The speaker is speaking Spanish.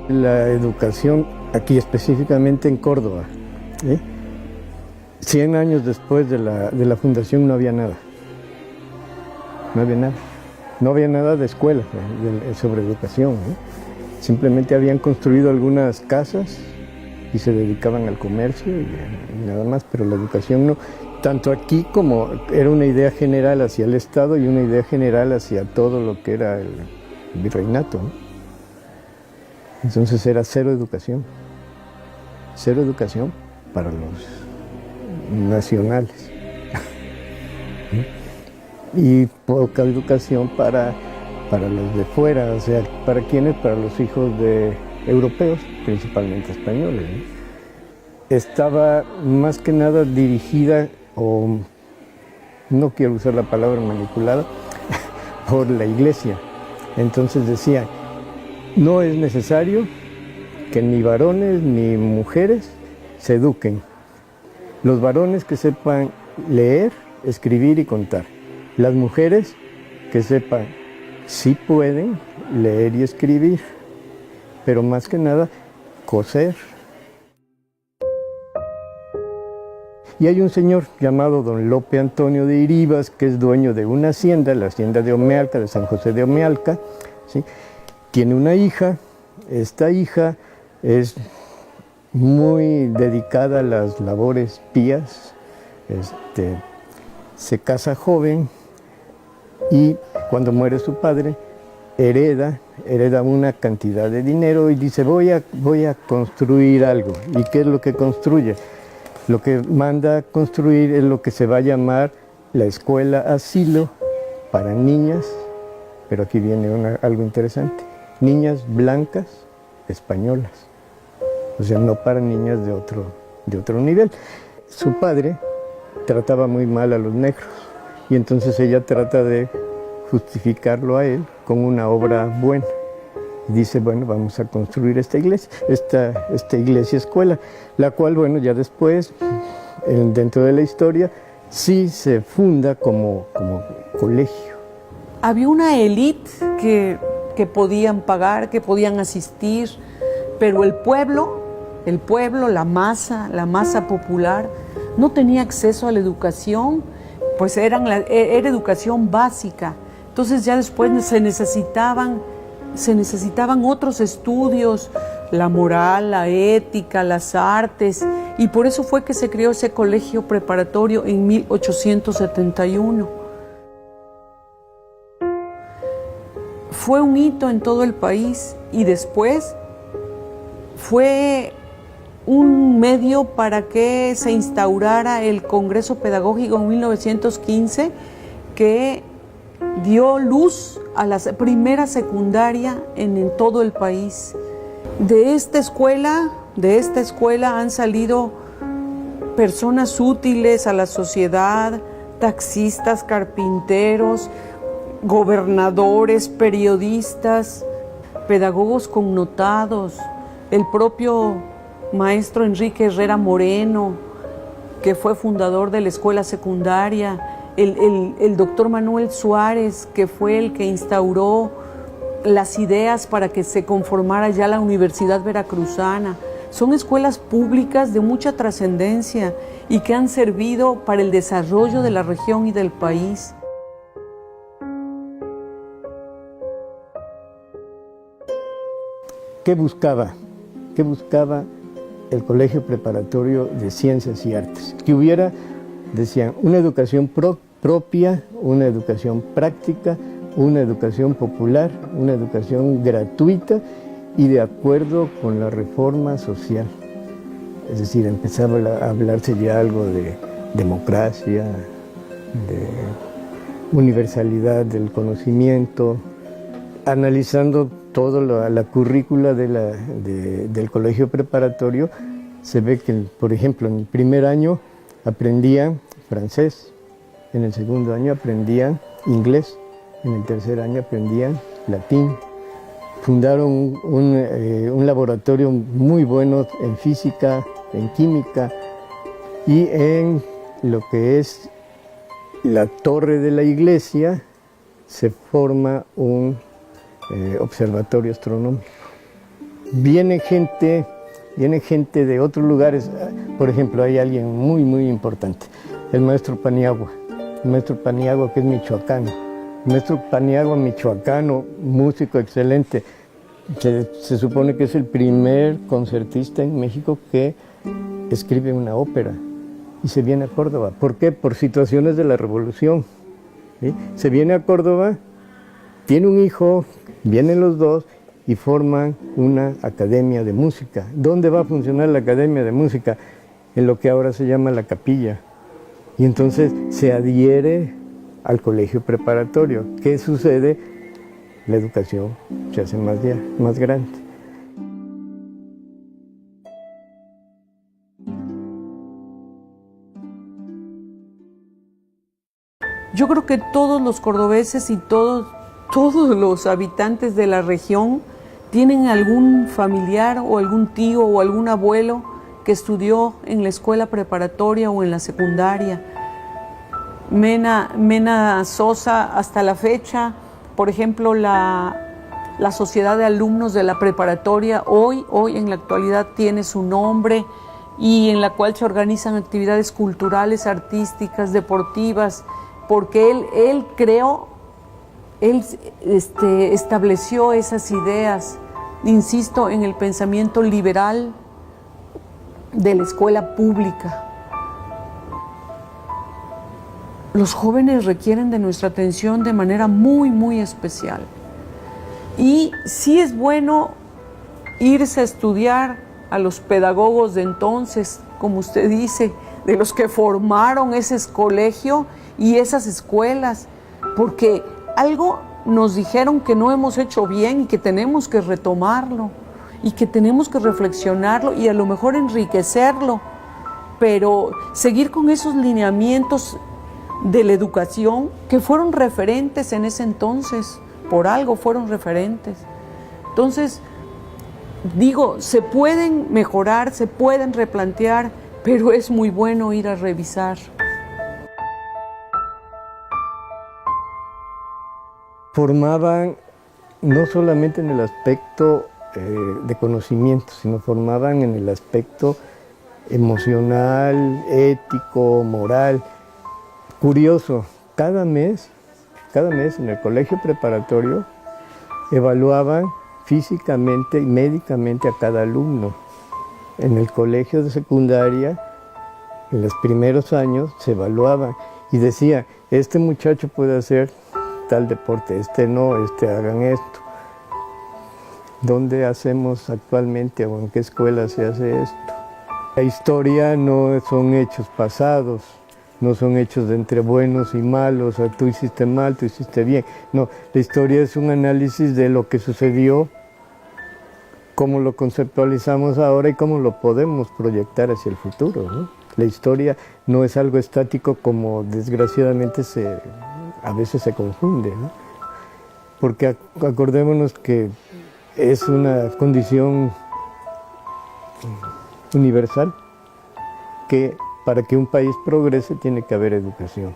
La educación, aquí específicamente en Córdoba, 100 años después de la fundación no había nada. No había nada. No había nada de escuela sobre educación. Simplemente habían construido algunas casas y se dedicaban al comercio y nada más, pero la educación no. Tanto aquí como era una idea general hacia el Estado y una idea general hacia todo lo que era el virreinato, ¿no? Entonces era cero educación para los nacionales y poca educación para los de fuera, o sea, ¿para quiénes? Para los hijos de europeos, principalmente españoles, ¿no? Estaba más que nada dirigida, o no quiero usar la palabra manipulada, por la iglesia. Entonces decía, no es necesario que ni varones ni mujeres se eduquen. Los varones que sepan leer, escribir y contar. Las mujeres que sepan, sí pueden leer y escribir, pero más que nada, coser. Y hay un señor llamado don Lope Antonio de Iribas, que es dueño de una hacienda, la hacienda de Omealca, de San José de Omealca, ¿sí? Tiene una hija, esta hija es muy dedicada a las labores pías, se casa joven y cuando muere su padre hereda una cantidad de dinero y dice voy a construir algo. ¿Y qué es lo que construye? Lo que manda a construir es lo que se va a llamar la escuela asilo para niñas, pero aquí viene algo interesante, niñas blancas españolas, o sea, no para niñas de otro nivel. Su padre trataba muy mal a los negros y entonces ella trata de justificarlo a él con una obra buena. Dice, bueno, vamos a construir esta iglesia escuela, la cual, bueno, ya después, dentro de la historia, sí se funda como colegio. Había una élite que podían pagar, que podían asistir, pero el pueblo, la masa popular, no tenía acceso a la educación, pues era educación básica. Entonces ya después se necesitaban otros estudios, la moral, la ética, las artes, y por eso fue que se creó ese colegio preparatorio en 1871. Fue un hito en todo el país y después fue un medio para que se instaurara el Congreso Pedagógico en 1915, que dio luz a la primera secundaria en todo el país. De esta escuela han salido personas útiles a la sociedad, taxistas, carpinteros, gobernadores, periodistas, pedagogos connotados, el propio maestro Enrique Herrera Moreno, que fue fundador de la escuela secundaria, el doctor Manuel Suárez, que fue el que instauró las ideas para que se conformara ya la Universidad Veracruzana. Son escuelas públicas de mucha trascendencia y que han servido para el desarrollo de la región y del país. ¿Qué buscaba? ¿Qué buscaba el Colegio Preparatorio de Ciencias y Artes? Que hubiera, decían, una educación propia, una educación práctica, una educación popular, una educación gratuita y de acuerdo con la reforma social. Es decir, empezaba a hablarse ya algo de democracia, de universalidad del conocimiento, analizando toda la currícula del colegio preparatorio. Se ve que, por ejemplo, en el primer año aprendían francés, en el segundo año aprendían inglés, en el tercer año aprendían latín. Fundaron un laboratorio muy bueno en física, en química y en lo que es la torre de la iglesia se forma un observatorio astronómico. Viene gente de otros lugares. Por ejemplo, hay alguien muy, muy importante, el maestro Paniagua. El maestro Paniagua, que es michoacano. El maestro Paniagua, michoacano, músico excelente. Se supone que es el primer concertista en México que escribe una ópera y se viene a Córdoba. ¿Por qué? Por situaciones de la revolución. ¿Sí? Se viene a Córdoba, tiene un hijo, vienen los dos y forman una academia de música. ¿Dónde va a funcionar la academia de música? En lo que ahora se llama la capilla. Y entonces se adhiere al colegio preparatorio. ¿Qué sucede? La educación se hace más grande. Yo creo que todos los cordobeses y todos los habitantes de la región tienen algún familiar o algún tío o algún abuelo que estudió en la escuela preparatoria o en la secundaria. Mena Sosa, hasta la fecha, por ejemplo, la Sociedad de Alumnos de la Preparatoria, hoy en la actualidad tiene su nombre, y en la cual se organizan actividades culturales, artísticas, deportivas, porque él estableció esas ideas, insisto, en el pensamiento liberal de la escuela pública. Los jóvenes requieren de nuestra atención de manera muy, muy especial. Y sí es bueno irse a estudiar a los pedagogos de entonces, como usted dice, de los que formaron ese colegio y esas escuelas, porque algo nos dijeron que no hemos hecho bien y que tenemos que retomarlo y que tenemos que reflexionarlo y a lo mejor enriquecerlo, pero seguir con esos lineamientos de la educación que fueron referentes en ese entonces, por algo fueron referentes. Entonces, digo, se pueden mejorar, se pueden replantear, pero es muy bueno ir a revisar. Formaban no solamente en el aspecto de conocimiento, sino formaban en el aspecto emocional, ético, moral. Curioso, cada mes en el colegio preparatorio evaluaban físicamente y médicamente a cada alumno. En el colegio de secundaria, en los primeros años, se evaluaban y decía, este muchacho puede hacer tal deporte, este no, hagan esto. ¿Dónde hacemos actualmente o en qué escuela se hace esto? La historia no son hechos pasados, no son hechos de entre buenos y malos, o tú hiciste mal, tú hiciste bien. No, la historia es un análisis de lo que sucedió, cómo lo conceptualizamos ahora y cómo lo podemos proyectar hacia el futuro, ¿no? La historia no es algo estático como desgraciadamente a veces se confunde, ¿no? Porque acordémonos que es una condición universal que para que un país progrese tiene que haber educación.